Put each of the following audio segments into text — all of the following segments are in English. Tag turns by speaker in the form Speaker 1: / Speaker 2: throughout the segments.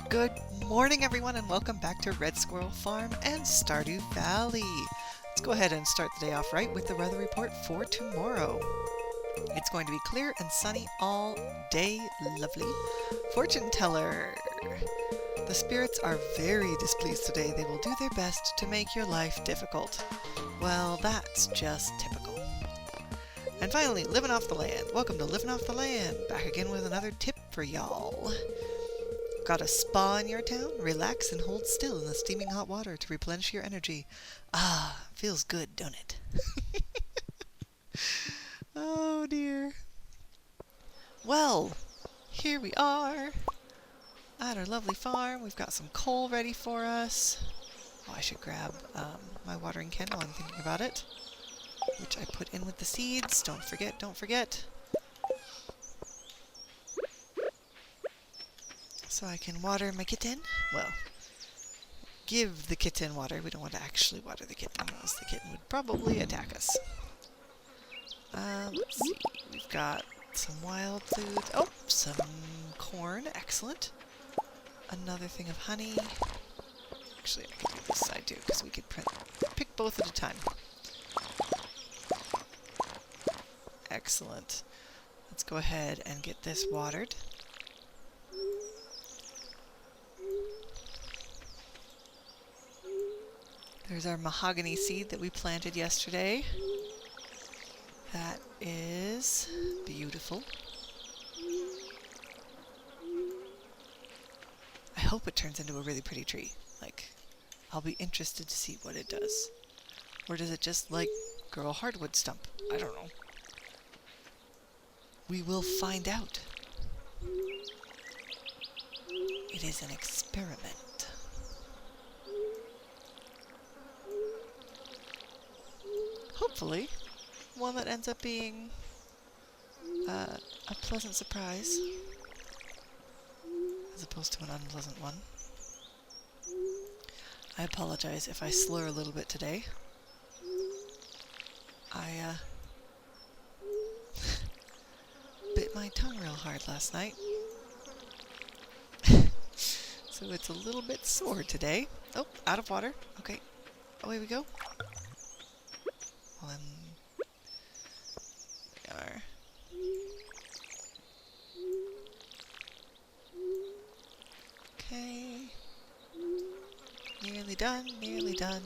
Speaker 1: Good morning, everyone, and welcome back to Red Squirrel Farm and Stardew Valley. Let's go ahead and start the day off right with the weather report for tomorrow. It's going to be clear and sunny all day. Lovely. Fortune teller. The spirits are very displeased today. They will do their best to make your life difficult. Well, that's just typical. And finally, living off the land. Welcome to Living Off the Land. Back again with another tip for y'all. Got a spa in your town? Relax and hold still in the steaming hot water to replenish your energy. Ah, feels good, don't it? Oh dear. Well, here we are at our lovely farm. We've got some coal ready for us. Oh, I should grab my watering can while I'm thinking about it, which I put in with the seeds. Don't forget, don't forget. So I can water my kitten. Well, give the kitten water. We don't want to actually water the kitten, else the kitten would probably attack us. Let's see. We've got some wild food. Oh, some corn. Excellent. Another thing of honey. Actually, I can do this side too, because we could pick both at a time. Excellent. Let's go ahead and get this watered. There's our mahogany seed that we planted yesterday. That is beautiful. I hope it turns into a really pretty tree. Like, I'll be interested to see what it does. Or does it just, like, grow a hardwood stump? I don't know. We will find out. It is an experiment. Hopefully, one that ends up being a pleasant surprise, as opposed to an unpleasant one. I apologize if I slur a little bit today. I bit my tongue real hard last night, so it's a little bit sore today. Oh, out of water. Okay, away we go. Well, then, we are. Okay. Nearly done, nearly done.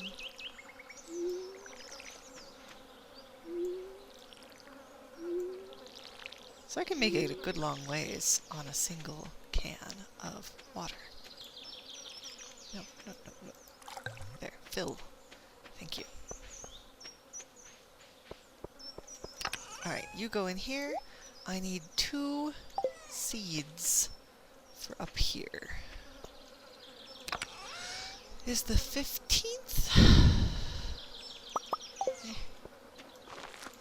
Speaker 1: So I can make it a good long ways on a single can of water. No, no, no, no. There, fill. Thank you. Alright, you go in here. I need 2 seeds for up here. Is the 15th?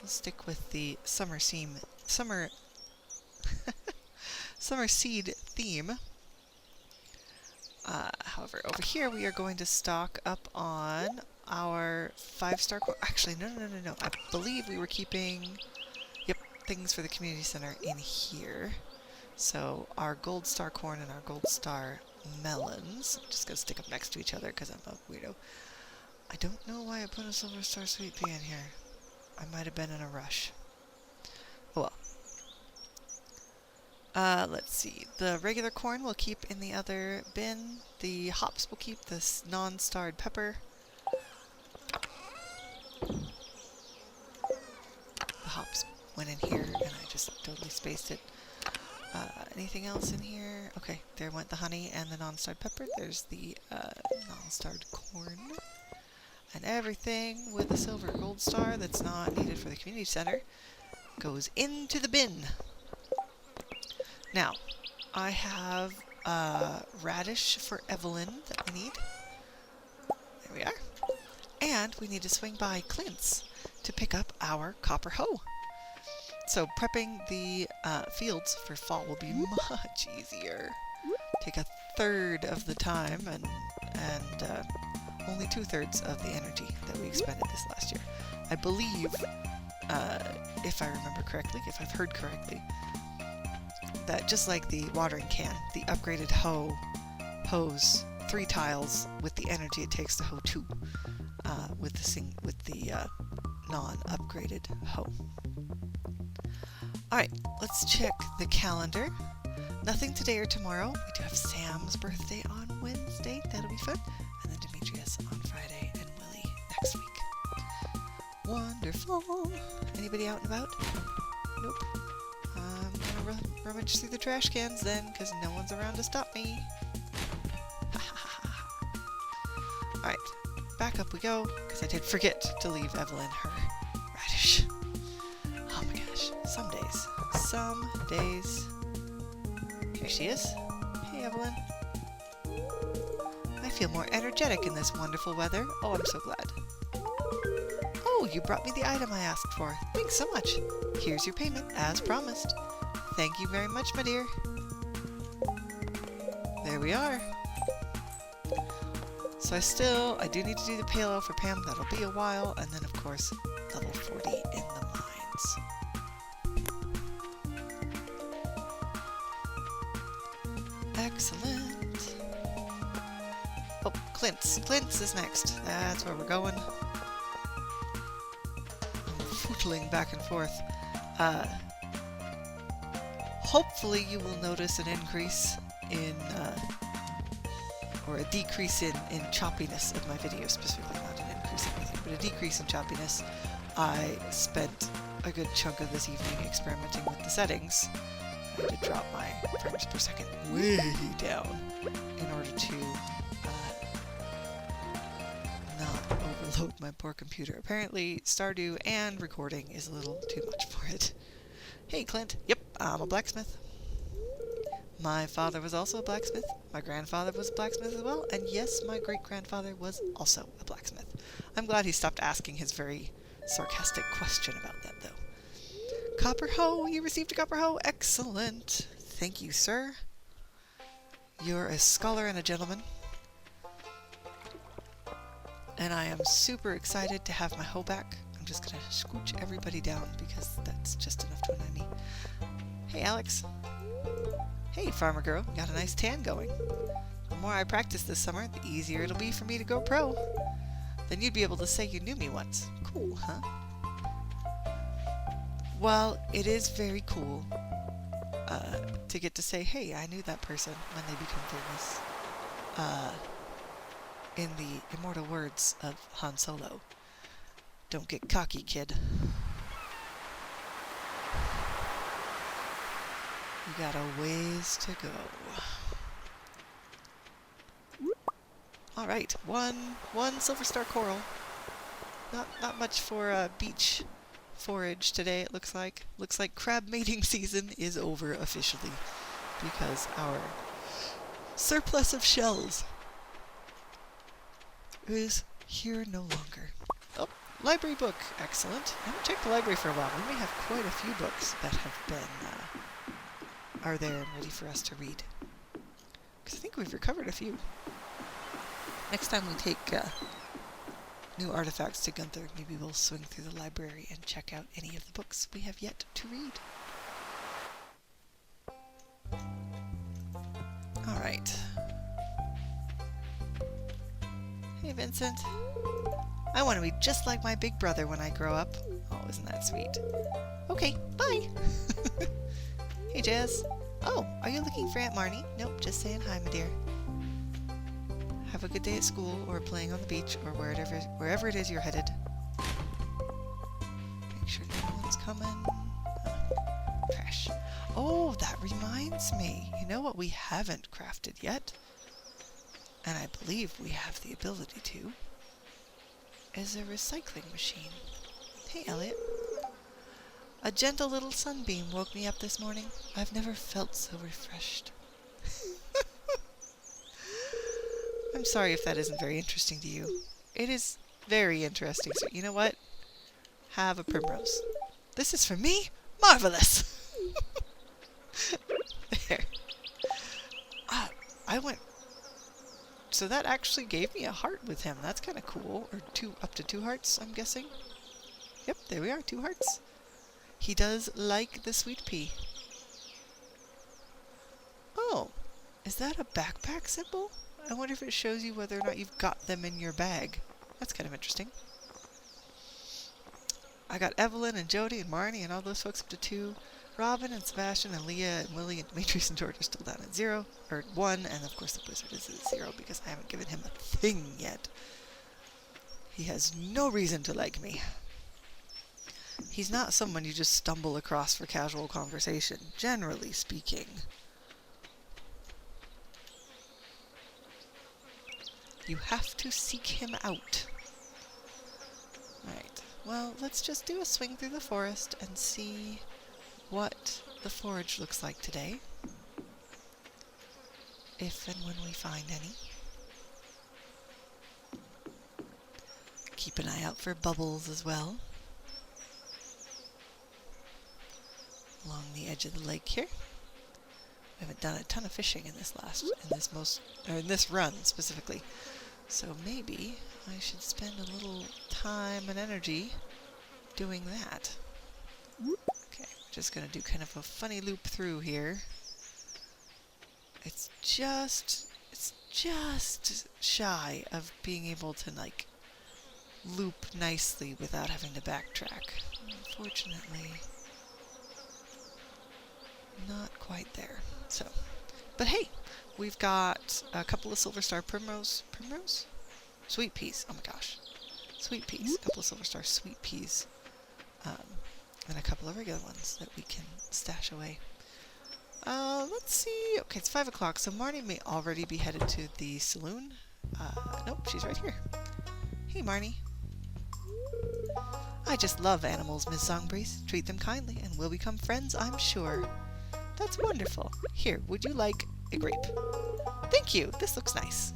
Speaker 1: We'll stick with the summer seed theme. However, over here we are going to stock up on our 5-star corn. Actually, no. I believe we were keeping things for the community center in here. So our gold star corn and our gold star melons. I'm just gonna stick them next to each other because I'm a weirdo. I don't know why I put a silver star sweet pea in here. I might have been in a rush. Oh well. Let's see. The regular corn we'll keep in the other bin. The hops will keep this non-starred pepper. The hops went in here and I just totally spaced it. Anything else in here? Okay, there went the honey and the non-starred pepper. There's the non-starred corn. And everything with a silver gold star that's not needed for the community center goes into the bin. Now, I have radish for Evelyn that we need. There we are. And we need to swing by Clint's to pick up our copper hoe. So prepping the fields for fall will be much easier. Take 1/3 of the time and only 2/3 of the energy that we expended this last year. I believe, if I remember correctly, if I've heard correctly, that just like the watering can, the upgraded hoe hose 3 tiles with the energy it takes to hoe 2 with the non-upgraded hoe. Alright, let's check the calendar. Nothing today or tomorrow. We do have Sam's birthday on Wednesday. That'll be fun. And then Demetrius on Friday and Willie next week. Wonderful. Anybody out and about? Nope. I'm gonna rummage through the trash cans then, because no one's around to stop me. Alright, back up we go, because I did forget to leave Evelyn her radish. Oh my gosh, some days. Some days. Here she is. Hey Evelyn. I feel more energetic in this wonderful weather. Oh, I'm so glad. Oh, you brought me the item I asked for. Thanks so much. Here's your payment, as promised. Thank you very much, my dear. There we are. So I do need to do the pale ale for Pam. That'll be a while. And then, of course, level 40 in the mines. Excellent. Oh, Clint's. Clint's is next. That's where we're going. I'm footling back and forth. Hopefully you will notice an increase in, or a decrease in choppiness of my videos, specifically, not an increase in anything, but a decrease in choppiness. I spent a good chunk of this evening experimenting with the settings. I had to drop my frames per second way down in order to not overload my poor computer. Apparently, Stardew and recording is a little too much for it. Hey, Clint. Yep, I'm a blacksmith. My father was also a blacksmith. My grandfather was a blacksmith as well. And yes, my great-grandfather was also a blacksmith. I'm glad he stopped asking his very sarcastic question about that, though. Copper hoe! You received a copper hoe! Excellent! Thank you, sir. You're a scholar and a gentleman. And I am super excited to have my hoe back. I'm just gonna scooch everybody down because that's just enough to annoy me. Hey, Alex. Hey, farmer girl. Got a nice tan going. The more I practice this summer, the easier it'll be for me to go pro. Then you'd be able to say you knew me once. Cool, huh? Well, it is very cool to get to say, hey, I knew that person when they become famous. In the immortal words of Han Solo, don't get cocky, kid. You got a ways to go. Alright, one silver star coral. Not much for beach forage today, it looks like. Looks like crab mating season is over officially, because our surplus of shells is here no longer. Oh, library book. Excellent. I haven't checked the library for a while. We may have quite a few books that have been, are there and ready for us to read. Because I think we've recovered a few. Next time we take new artifacts to Gunther, maybe we'll swing through the library and check out any of the books we have yet to read. Alright. Hey, Vincent. I want to be just like my big brother when I grow up. Oh, isn't that sweet? Okay, bye! Hey, Jazz. Oh, are you looking for Aunt Marnie? Nope, just saying hi, my dear. Have a good day at school, or playing on the beach, or wherever it is you're headed. Make sure no one's coming. Trash. Oh, that reminds me. You know what we haven't crafted yet? And I believe we have the ability to, is a recycling machine. Hey, Elliot. A gentle little sunbeam woke me up this morning. I've never felt so refreshed. I'm sorry if that isn't very interesting to you. It is very interesting, so you know what? Have a primrose. This is for me? Marvelous! There. I went... So that actually gave me a heart with him. That's kind of cool. Or up to 2 hearts, I'm guessing. Yep, there we are, 2 hearts. He does like the sweet pea. Oh, Is that a backpack symbol? I wonder if it shows you whether or not you've got them in your bag. That's kind of interesting. I got Evelyn and Jody and Marnie and all those folks up to 2. Robin and Sebastian and Leah and Willie and Demetrius and George are still down at 0, or 1, and of course the Blizzard is at 0 because I haven't given him a thing yet. He has no reason to like me. He's not someone you just stumble across for casual conversation, generally speaking. You have to seek him out. Alright, well, let's just do a swing through the forest and see what the forage looks like today. If and when we find any. Keep an eye out for bubbles as well. Along the edge of the lake here. We haven't done a ton of fishing in this run specifically. So maybe I should spend a little time and energy doing that. Okay, just gonna do kind of a funny loop through here. It's just shy of being able to like loop nicely without having to backtrack. Unfortunately, not quite there. So, but hey, we've got a couple of Silver Star Primrose? Sweet Peas, oh my gosh. Sweet Peas, a couple of Silver Star Sweet Peas, and a couple of regular ones that we can stash away. Let's see, okay, it's 5 o'clock, so Marnie may already be headed to the saloon. Nope, she's right here. Hey, Marnie. I just love animals, Miss Songbreeze. Treat them kindly, and we'll become friends, I'm sure. That's wonderful. Here, would you like a grape? Thank you, this looks nice.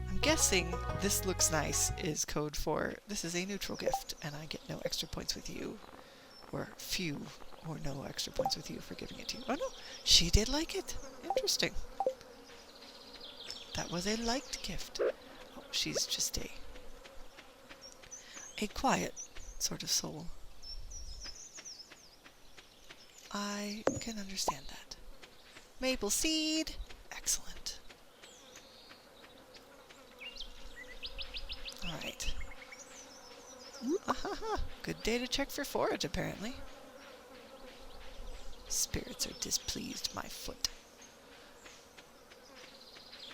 Speaker 1: I'm guessing this looks nice is code for this is a neutral gift, and I get no extra points with you, or few or no extra points with you for giving it to you. Oh no, she did like it. Interesting. That was a liked gift. Oh, she's just a quiet sort of soul. I can understand that. Maple seed. Excellent. Alright. Ahaha. Good day to check for forage, apparently. Spirits are displeased, my foot.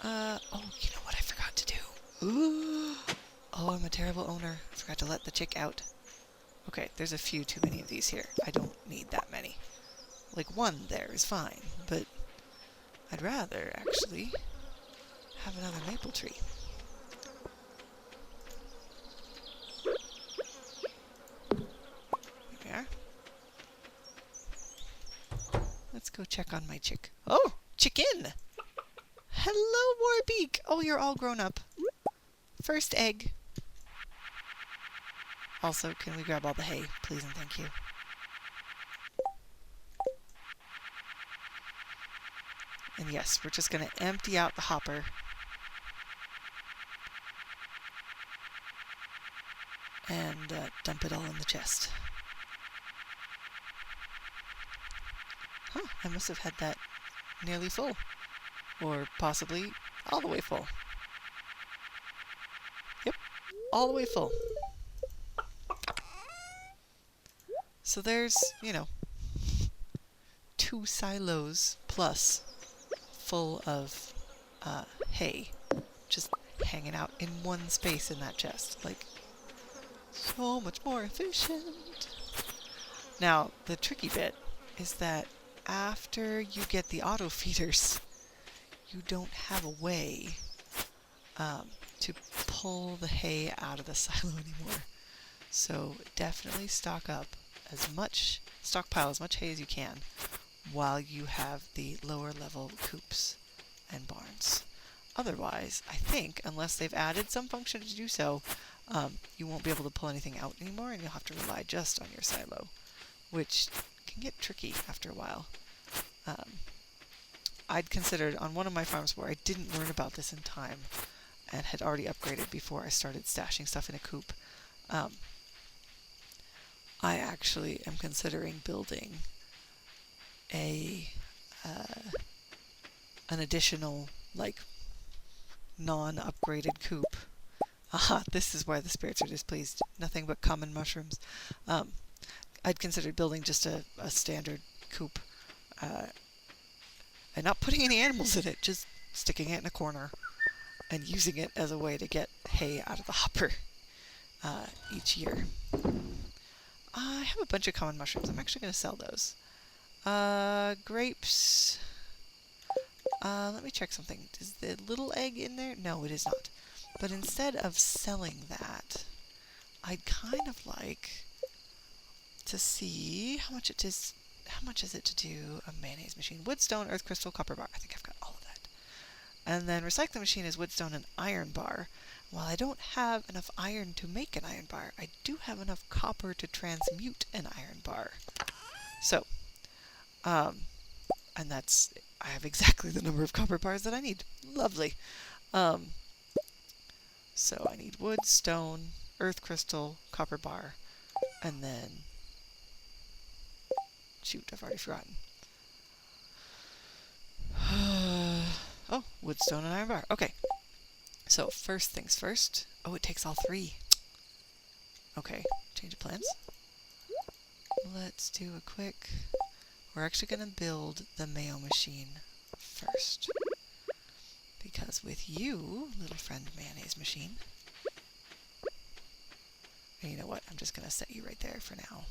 Speaker 1: Oh, you know what I forgot to do? Ooh. Oh, I'm a terrible owner. I forgot to let the chick out. Okay, there's a few too many of these here. I don't need that many. Like, one there is fine, but I'd rather, actually, have another maple tree. There we are. Let's go check on my chick. Oh, chicken! Hello, Warbeak! Oh, you're all grown up. First egg. Also, can we grab all the hay, please and thank you. And yes, we're just going to empty out the hopper. And dump it all in the chest. Huh, I must have had that nearly full. Or possibly all the way full. Yep, all the way full. So there's, you know, 2 silos plus full of hay just hanging out in one space in that chest. Like, so much more efficient. Now, the tricky bit is that after you get the auto feeders, you don't have a way to pull the hay out of the silo anymore. So definitely stockpile as much hay as you can while you have the lower level coops and barns. Otherwise, I think, unless they've added some function to do so, you won't be able to pull anything out anymore, and you'll have to rely just on your silo, which can get tricky after a while. I'd considered on one of my farms where I didn't learn about this in time and had already upgraded before I started stashing stuff in a coop. I actually am considering building a an additional, like, non-upgraded coop. Aha, this is why the spirits are displeased. Nothing but common mushrooms. I'd considered building just a standard coop. And not putting any animals in it, just sticking it in a corner and using it as a way to get hay out of the hopper each year. I have a bunch of common mushrooms. I'm actually going to sell those. Grapes. Let me check something. Is the little egg in there? No, it is not. But instead of selling that, I'd kind of like to see how much it is. How much is it to do a mayonnaise machine? Wood, stone, earth crystal, copper bar. I think I've got all of that. And then recycling machine is wood, stone, and iron bar. While I don't have enough iron to make an iron bar, I do have enough copper to transmute an iron bar. So, and that's, I have exactly the number of copper bars that I need. Lovely. So I need wood, stone, earth crystal, copper bar, and then, shoot, I've already forgotten. Oh, wood, stone, and iron bar. Okay. So first things first. Oh, it takes all three. Okay, change of plans. Let's do a quick... We're actually going to build the mayo machine first. Because with you, little friend mayonnaise machine... And you know what? I'm just going to set you right there for now.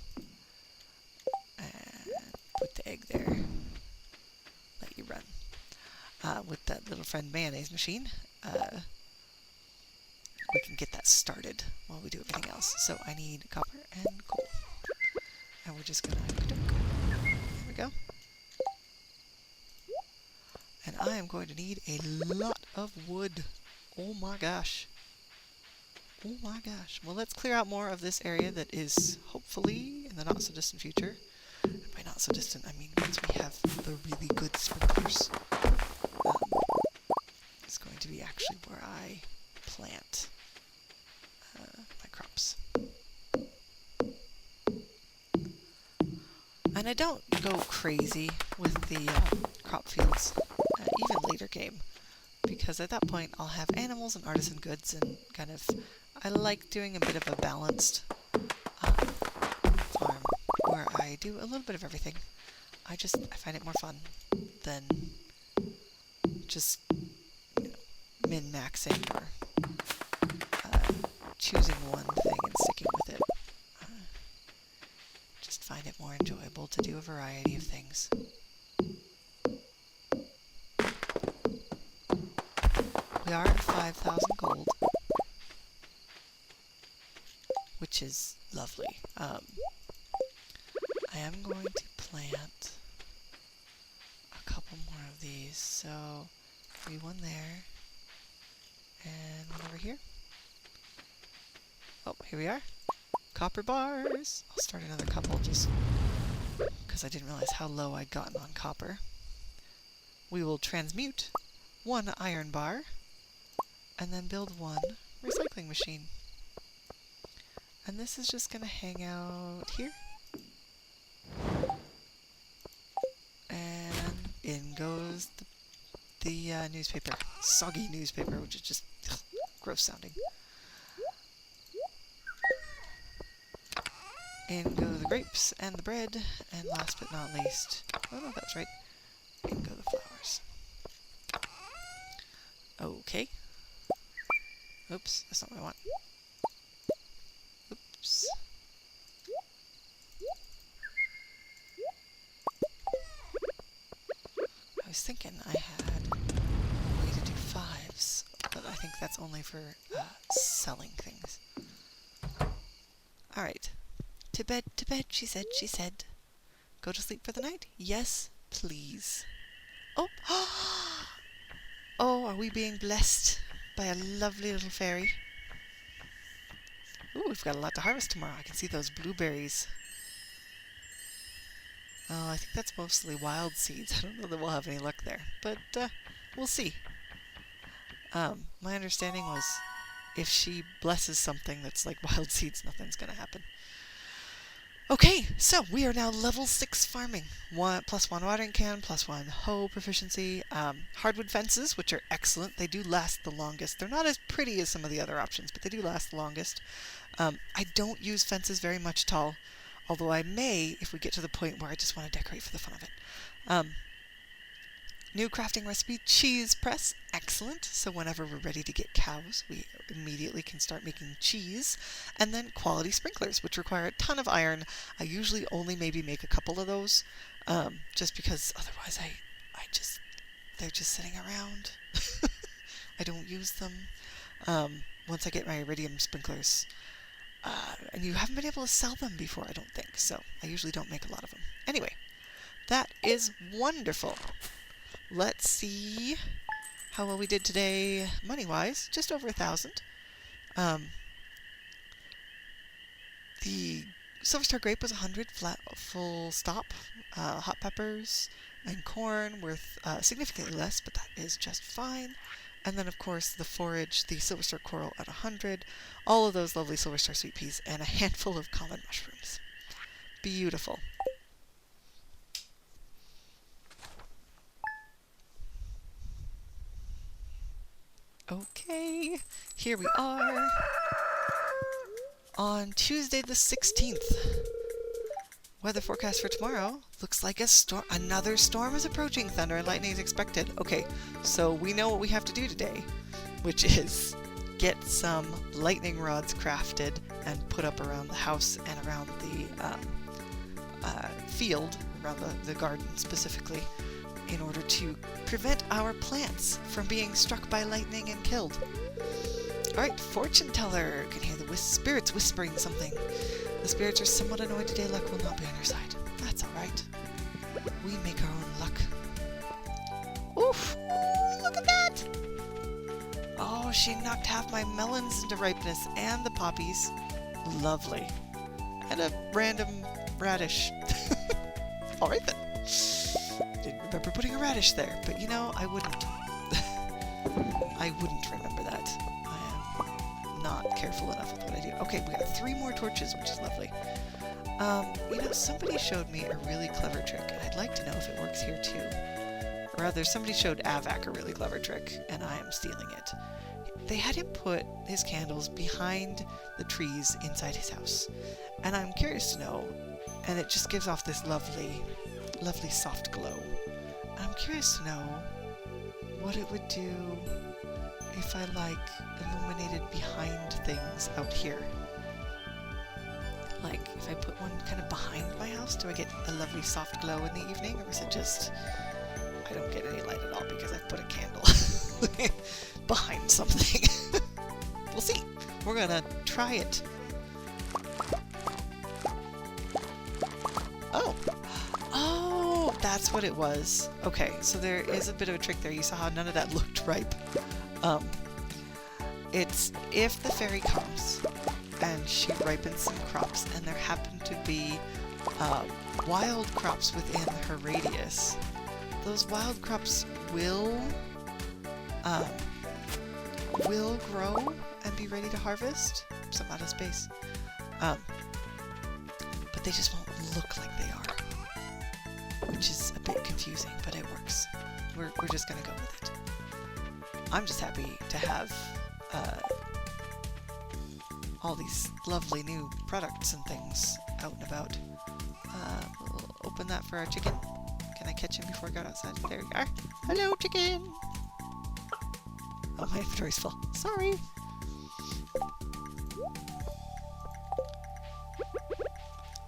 Speaker 1: And put the egg there. Let you run. With that little friend mayonnaise machine, we can get that started while we do everything else. So I need copper and coal. And we're just gonna... There we go. And I am going to need a lot of wood. Oh my gosh. Oh my gosh. Well, let's clear out more of this area that is hopefully in the not-so-distant future. And by not-so-distant, I mean once we have the really good sprinklers. It's going to be actually where I plant my crops. And I don't go crazy with the crop fields, even later game, because at that point I'll have animals and artisan goods and kind of, I like doing a bit of a balanced farm where I do a little bit of everything. I find it more fun than just, you know, min-maxing or choosing one thing and sticking with it. Just find it more enjoyable to do a variety of things. We are at 5,000 gold, which is lovely. I am going to plant a couple more of these, so maybe one there, and one over here. Oh, here we are. Copper bars! I'll start another couple just because I didn't realize how low I'd gotten on copper. We will transmute one iron bar and then build one recycling machine. And this is just going to hang out here. And in goes the newspaper. Soggy newspaper, which is just gross sounding. In go the grapes and the bread, and last but not least, oh no, that was right, in go the flowers. Okay. Oops, that's not what I want. Oops. I was thinking I had a way to do fives, but I think that's only for selling things. Alright. To bed, she said. Go to sleep for the night? Yes, please. Oh! Oh, are we being blessed by a lovely little fairy? Ooh, we've got a lot to harvest tomorrow. I can see those blueberries. Oh, I think that's mostly wild seeds. I don't know that we'll have any luck there, but we'll see. My understanding was if she blesses something that's like wild seeds, nothing's gonna happen. Okay, so we are now level 6 farming. +1 watering can, +1 hoe proficiency. Hardwood fences, which are excellent. They do last the longest. They're not as pretty as some of the other options, but they do last the longest. I don't use fences very much at all, although I may if we get to the point where I just want to decorate for the fun of it. New crafting recipe, cheese press, excellent. So whenever we're ready to get cows, we immediately can start making cheese. And then quality sprinklers, which require a ton of iron. I usually only maybe make a couple of those, just because otherwise they're just sitting around. I don't use them. Once I get my iridium sprinklers, and you haven't been able to sell them before, I don't think, so I usually don't make a lot of them. Anyway, that is wonderful. Let's see how well we did today money-wise. Just over 1,000. The Silver Star Grape was 100 flat, full stop. Hot peppers and corn worth significantly less, but that is just fine. And then, of course, the forage, the Silver Star Coral at 100. All of those lovely Silver Star Sweet Peas, and a handful of common mushrooms. Beautiful. Okay, here we are on Tuesday the 16th. Weather forecast for tomorrow looks like another storm is approaching. Thunder and lightning is expected. Okay, so we know what we have to do today, which is get some lightning rods crafted and put up around the house and around the field, around the garden specifically, in order to prevent our plants from being struck by lightning and killed. Alright, fortune teller can hear the spirits whispering something. The spirits are somewhat annoyed today. Luck will not be on your side. That's alright. We make our own luck. Oof! Look at that! Oh, she knocked half my melons into ripeness and the poppies. Lovely. And a random radish. Alright then. Didn't remember putting a radish there, but you know, I wouldn't. I wouldn't remember that. I am not careful enough with what I do. Okay, we got 3 more torches, which is lovely. You know, somebody showed me a really clever trick, and I'd like to know if it works here too. Or rather, somebody showed Avac a really clever trick, and I am stealing it. They had him put his candles behind the trees inside his house. And I'm curious to know, and it just gives off this lovely soft glow. I'm curious to know what it would do if I, illuminated behind things out here. Like, if I put one kind of behind my house, do I get a lovely soft glow in the evening? Or is it just, I don't get any light at all because I've put a candle behind something? We'll see. We're gonna try it. Oh, that's what it was. Okay, so there is a bit of a trick there. You saw how none of that looked ripe. It's if the fairy comes and she ripens some crops and there happen to be wild crops within her radius, those wild crops will grow and be ready to harvest. Some out of space. But they just won't look like they are, which is a bit confusing, but it works. We're just gonna go with it. I'm just happy to have all these lovely new products and things out and about. We'll open that for our chicken. Can I catch him before I got outside? There we are. Hello, chicken! Oh, my inventory's full. Sorry! Oh,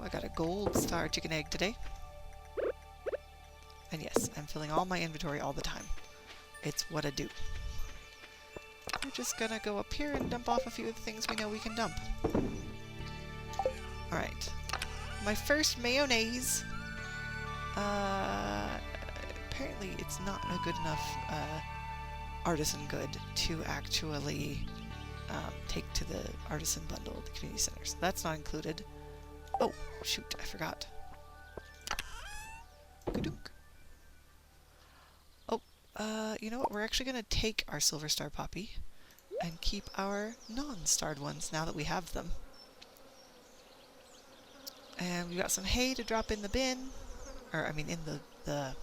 Speaker 1: I got a gold star chicken egg today. And yes, I'm filling all my inventory all the time. It's what I do. We're just gonna go up here and dump off a few of the things we know we can dump. Alright. My first mayonnaise. Apparently it's not a good enough artisan good to actually take to the artisan bundle at the community center. So that's not included. Oh, shoot, I forgot. Ka-dunk. Oh, you know what? We're actually going to take our Silver Star Poppy and keep our non-starred ones now that we have them. And we got some hay to drop in the bin, or I mean in the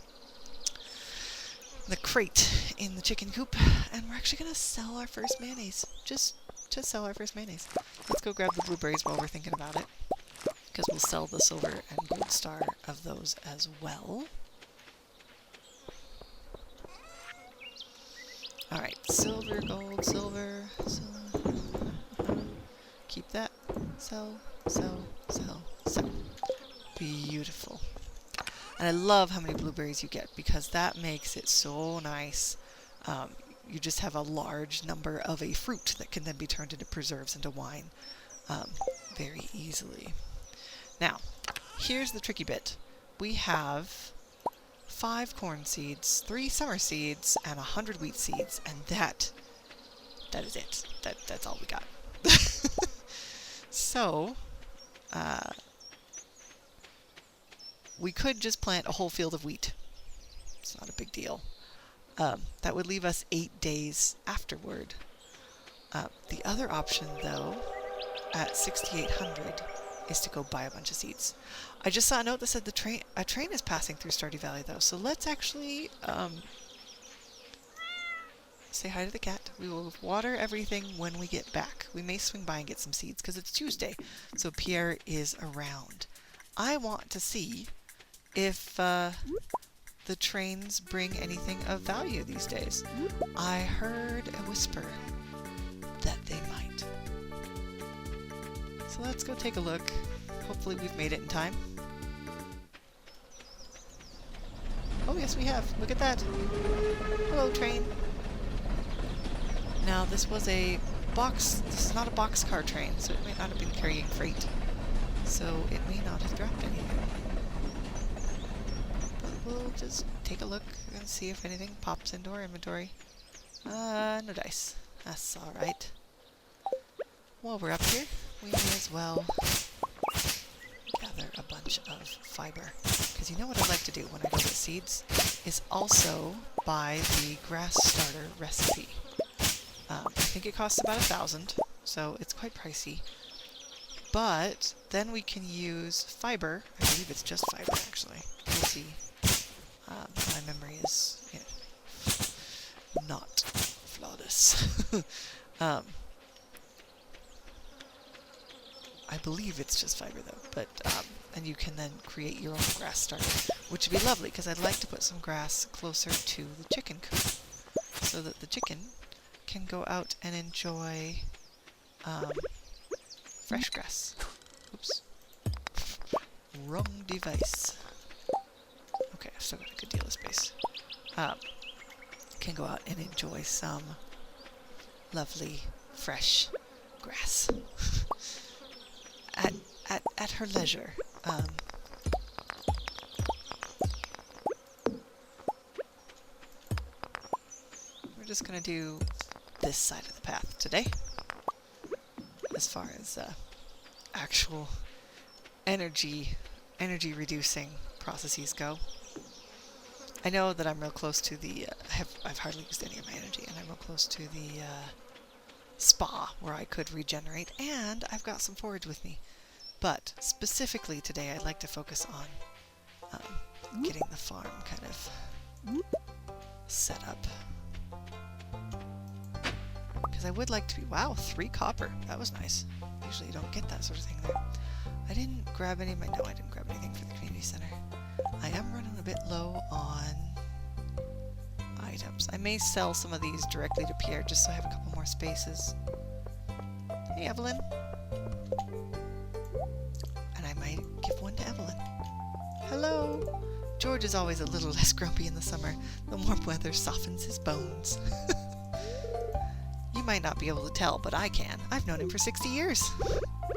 Speaker 1: crate in the chicken coop, and we're actually gonna sell our first mayonnaise. Just sell our first mayonnaise. Let's go grab the blueberries while we're thinking about it, because we'll sell the silver and gold star of those as well. Alright, silver, gold, silver, silver. Keep that. Sell, sell, sell, sell. Beautiful. And I love how many blueberries you get, because that makes it so nice. You just have a large number of a fruit that can then be turned into preserves, into wine, very easily. Now, here's the tricky bit. We have 5 corn seeds, 3 summer seeds, and 100 wheat seeds, and that is it. That's all we got. So, we could just plant a whole field of wheat. It's not a big deal. That would leave us 8 days afterward. The other option, though, at 6,800, is to go buy a bunch of seeds. I just saw a note that said a train is passing through Stardew Valley, though, so let's actually say hi to the cat. We will water everything when we get back. We may swing by and get some seeds, because it's Tuesday, so Pierre is around. I want to see if the trains bring anything of value these days. I heard a whisper that they might. So let's go take a look. Hopefully we've made it in time. Oh yes, we have. Look at that. Hello, train. Now this was a box. This is not a boxcar train, so it may not have been carrying freight. So it may not have dropped anything. But we'll just take a look and see if anything pops into our inventory. No dice. That's alright. While we're up here, we may as well gather a bunch of fiber. Because you know what I like to do when I go get seeds is also buy the grass starter recipe. I think it costs about 1,000, so it's quite pricey. But then we can use fiber. I believe it's just fiber, actually. We'll see. My memory is not flawless. I believe it's just fiber, though. But and you can then create your own grass starter, which would be lovely, because I'd like to put some grass closer to the chicken coop, so that the chicken can go out and enjoy fresh grass. Oops. Wrong device. Okay, I've still got a good deal of space. Can go out and enjoy some lovely, fresh grass. At her leisure. We're just gonna do this side of the path today, as far as actual energy reducing processes go. I know that I'm real close to the I've hardly used any of my energy, and I'm real close to the spa where I could regenerate, and I've got some forage with me. But specifically today, I'd like to focus on getting the farm kind of set up. Because I would like to be... Wow, 3 copper. That was nice. Usually you don't get that sort of thing there. I didn't grab any of my... No, I didn't grab anything for the community center. I am running a bit low on items. I may sell some of these directly to Pierre just so I have a couple more spaces. Hey, Evelyn. And I might give one to Evelyn. Hello. George is always a little less grumpy in the summer. The warm weather softens his bones. You might not be able to tell, but I can. I've known him for 60 years.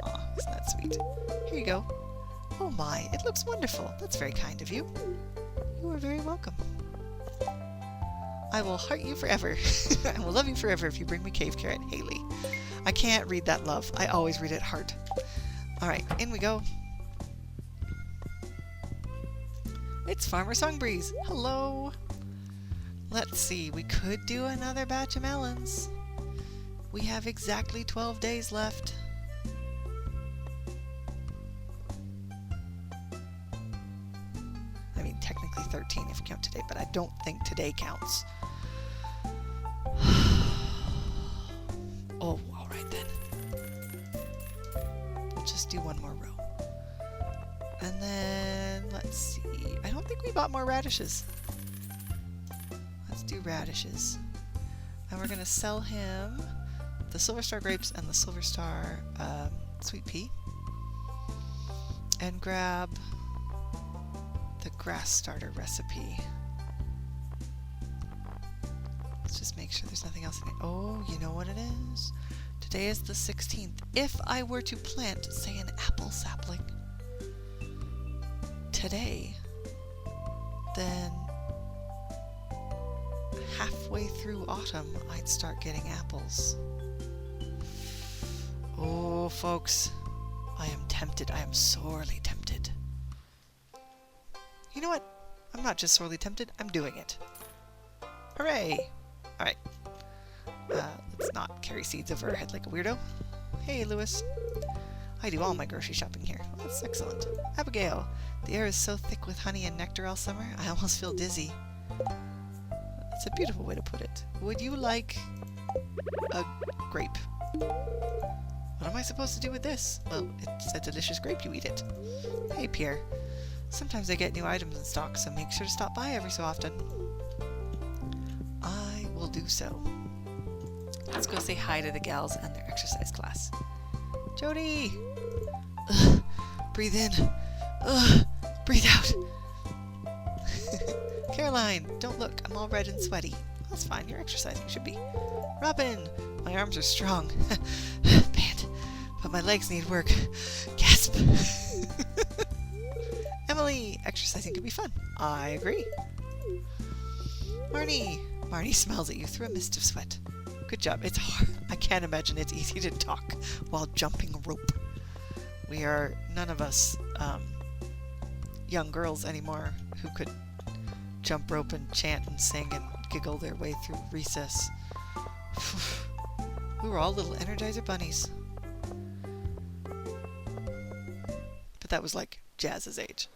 Speaker 1: Aw, isn't that sweet? Here you go. Oh my, it looks wonderful. That's very kind of you. You are very welcome. I will heart you forever. I will love you forever if you bring me cave carrot, Haley. I can't read that love. I always read it heart. Alright, in we go. It's Farmer Songbreeze. Hello. Let's see, we could do another batch of melons. We have exactly 12 days left. 13 if you count today, but I don't think today counts. Oh, alright then. We'll just do one more row. And then, let's see. I don't think we bought more radishes. Let's do radishes. And we're going to sell him the Silver Star grapes and the Silver Star sweet pea. And grab the grass starter recipe. Let's just make sure there's nothing else in it. Oh, you know what it is? Today is the 16th. If I were to plant, say, an apple sapling today, then halfway through autumn, I'd start getting apples. Oh, folks, I am tempted. I am sorely tempted. You know what? I'm not just sorely tempted, I'm doing it. Hooray! Alright. Let's not carry seeds over our head like a weirdo. Hey, Lewis. I do all my grocery shopping here. Well, that's excellent. Abigail, the air is so thick with honey and nectar all summer, I almost feel dizzy. That's a beautiful way to put it. Would you like a grape? What am I supposed to do with this? Well, it's a delicious grape, you eat it. Hey, Pierre. Sometimes I get new items in stock, so make sure to stop by every so often. I will do so. Let's go say hi to the gals and their exercise class. Jody! Ugh, breathe in. Ugh, breathe out. Caroline, don't look. I'm all red and sweaty. That's fine. You're exercising. You should be. Robin, my arms are strong. Pant. But my legs need work. Gasp. Emily, exercising can be fun. I agree. Marnie. Marnie smiles at you through a mist of sweat. Good job. It's hard. I can't imagine it's easy to talk while jumping rope. We are none of us young girls anymore who could jump rope and chant and sing and giggle their way through recess. We were all little Energizer bunnies. But that was like Jazz's age.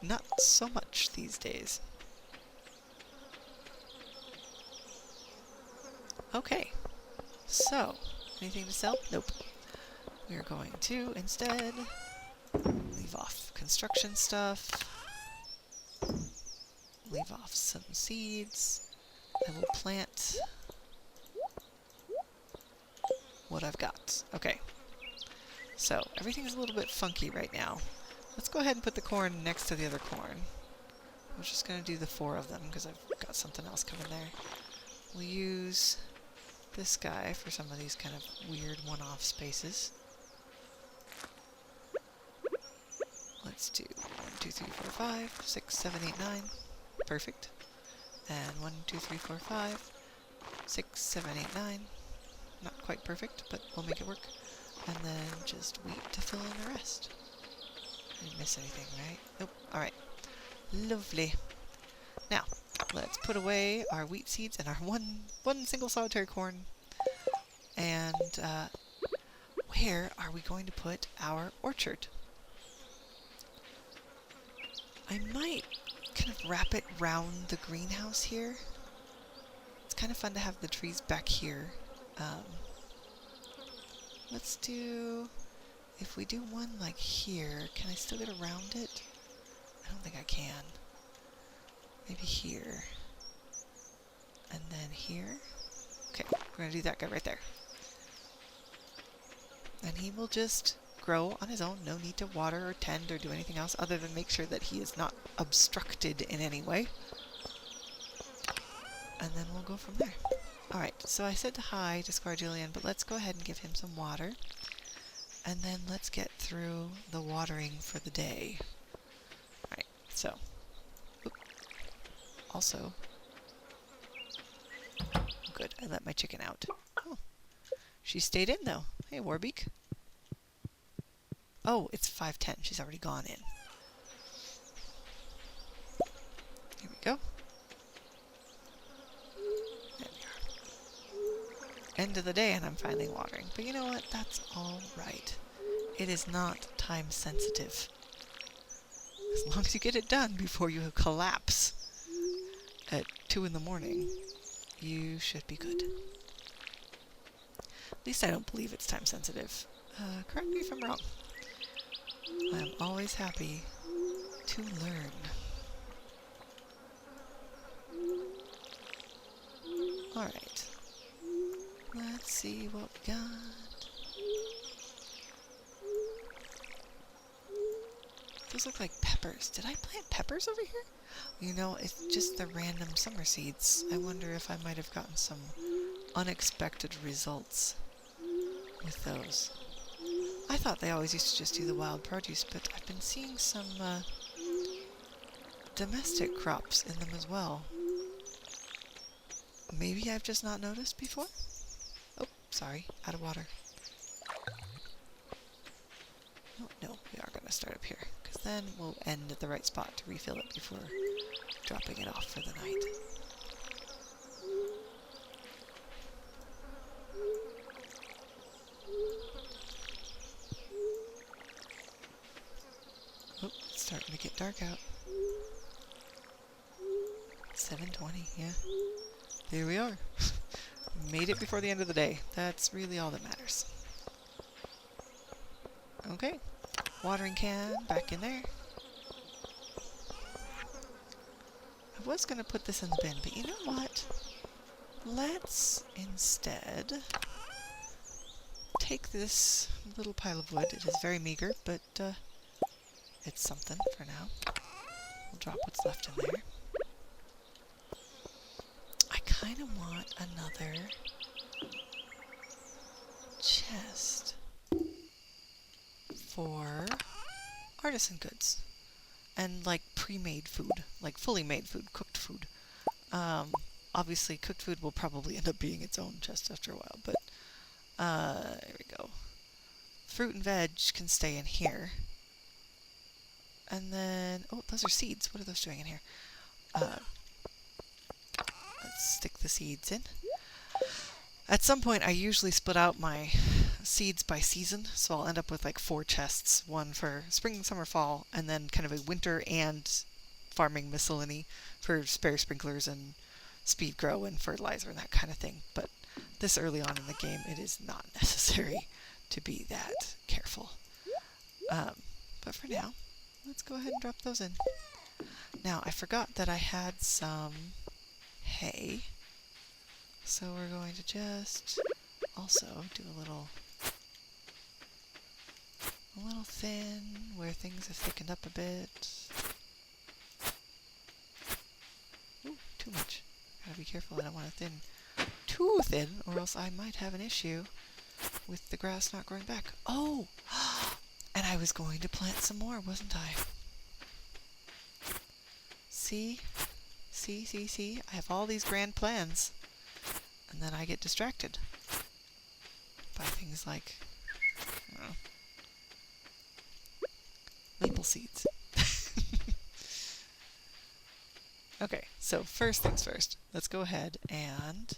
Speaker 1: Not so much these days. Okay, so, anything to sell? Nope. We're going to, instead, leave off construction stuff, leave off some seeds, I will plant what I've got. Okay, so everything's a little bit funky right now. Let's go ahead and put the corn next to the other corn. I'm just going to do the 4 of them because I've got something else coming there. We'll use this guy for some of these kind of weird one-off spaces. Let's do 1, 2, 3, 4, 5, 6, 7, 8, 9. Perfect. And 1, 2, 3, 4, 5, 6, 7, 8, 9. Not quite perfect, but we'll make it work. And then just wheat to fill in the rest. Didn't miss anything, right? Nope. Alright. Lovely. Now, let's put away our wheat seeds and our one single solitary corn. And where are we going to put our orchard? I might kind of wrap it round the greenhouse here. It's kind of fun to have the trees back here. Let's do... If we do one like here, can I still get around it? I don't think I can. Maybe here. And then here. Okay, we're going to do that guy right there. And he will just grow on his own. No need to water or tend or do anything else other than make sure that he is not obstructed in any way. And then we'll go from there. Alright, so I said hi to Squire Julian, but let's go ahead and give him some water. And then let's get through the watering for the day. Alright, so. Oop. Also. Good, I let my chicken out. Oh. She stayed in though. Hey, Warbeak. Oh, it's 5:10. She's already gone in. Here we go. There we are. End of the day and I'm finally watering. But you know what? That's all right. It is not time sensitive. As long as you get it done before you collapse at 2 in the morning, you should be good. At least I don't believe it's time sensitive. Correct me if I'm wrong. I'm always happy to learn. Alright. Let's see what we got. Those look like peppers. Did I plant peppers over here? You know, it's just the random summer seeds. I wonder if I might have gotten some unexpected results with those. I thought they always used to just do the wild produce, but I've been seeing some domestic crops in them as well. Maybe I've just not noticed before? Oh, sorry, out of water. Oh, no, we are going to start up here, because then we'll end at the right spot to refill it before dropping it off for the night. Oh, it's starting to get dark out. 7:20, yeah. There we are. Made it before the end of the day. That's really all that matters. Okay. Watering can back in there. I was going to put this in the bin, but you know what? Let's instead take this little pile of wood. It is very meager, but it's something for now. We'll drop what's left in there. I kind of want another chest for artisan goods and like pre-made food, like fully made food, cooked food. Obviously cooked food will probably end up being its own chest after a while, but there we go. Fruit and veg can stay in here. And then, oh, those are seeds. What are those doing in here? Let's stick the seeds in. At some point, I usually split out my seeds by season, so I'll end up with like 4 chests. One for spring, summer, fall, and then kind of a winter and farming miscellany for spare sprinklers and speed grow and fertilizer and that kind of thing. But this early on in the game, it is not necessary to be that careful. But for now, let's go ahead and drop those in. Now, I forgot that I had some hay. So we're going to just also do a little thin where things have thickened up a bit. Ooh, too much. Gotta be careful, I don't want to thin too thin, or else I might have an issue with the grass not growing back. Oh! And I was going to plant some more, wasn't I? See? See? I have all these grand plans. And then I get distracted by things like, I don't know, maple seeds. Okay, so first things first. Let's go ahead and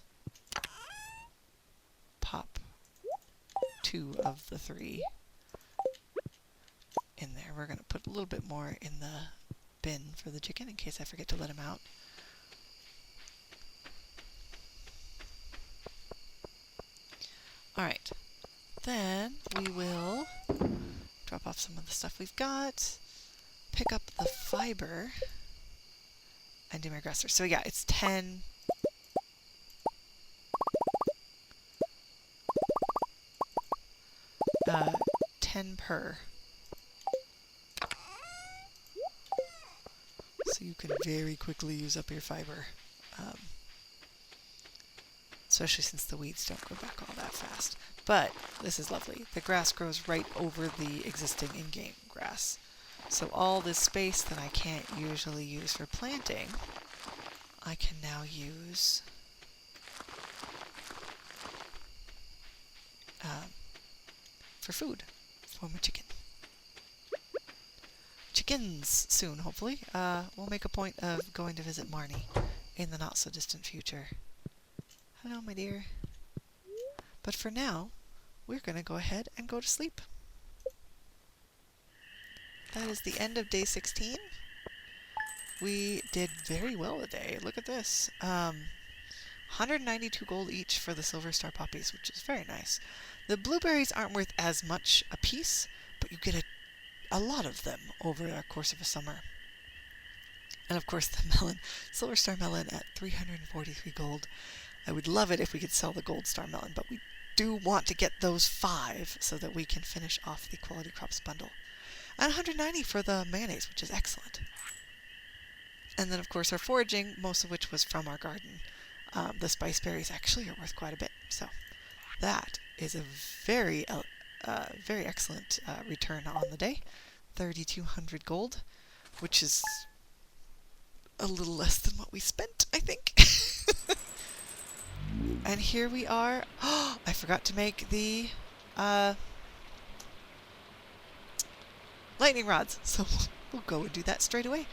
Speaker 1: pop 2 of the 3 in there. We're going to put a little bit more in the bin for the chicken in case I forget to let him out. Alright, then we will drop off some of the stuff we've got, pick up the fiber, and do my grasser. So yeah, it's 10 per. So you can very quickly use up your fiber. Especially since the weeds don't grow back all that fast. But this is lovely. The grass grows right over the existing in-game grass. So all this space that I can't usually use for planting, I can now use for food for my chicken. Chickens soon, hopefully. We'll make a point of going to visit Marnie in the not-so-distant future. Hello, my dear. But for now, we're going to go ahead and go to sleep. that is the end of day 16. We did very well today. Look at this. 192 gold each for the silver star poppies, which is very nice. The blueberries aren't worth as much a piece, but you get a lot of them over the course of a summer. And of course the melon, silver star melon at 343 gold. I would love it if we could sell the gold star melon, but we do want to get those 5 so that we can finish off the quality crops bundle. And 190 for the mayonnaise, which is excellent. And then of course our foraging, most of which was from our garden. The spice berries actually are worth quite a bit. So that is a very excellent return on the day. 3,200 gold, which is a little less than what we spent, I think. And here we are. Oh, I forgot to make the lightning rods, so we'll go and do that straight away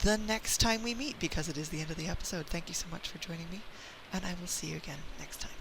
Speaker 1: the next time we meet, because it is the end of the episode. Thank you so much for joining me, and I will see you again next time.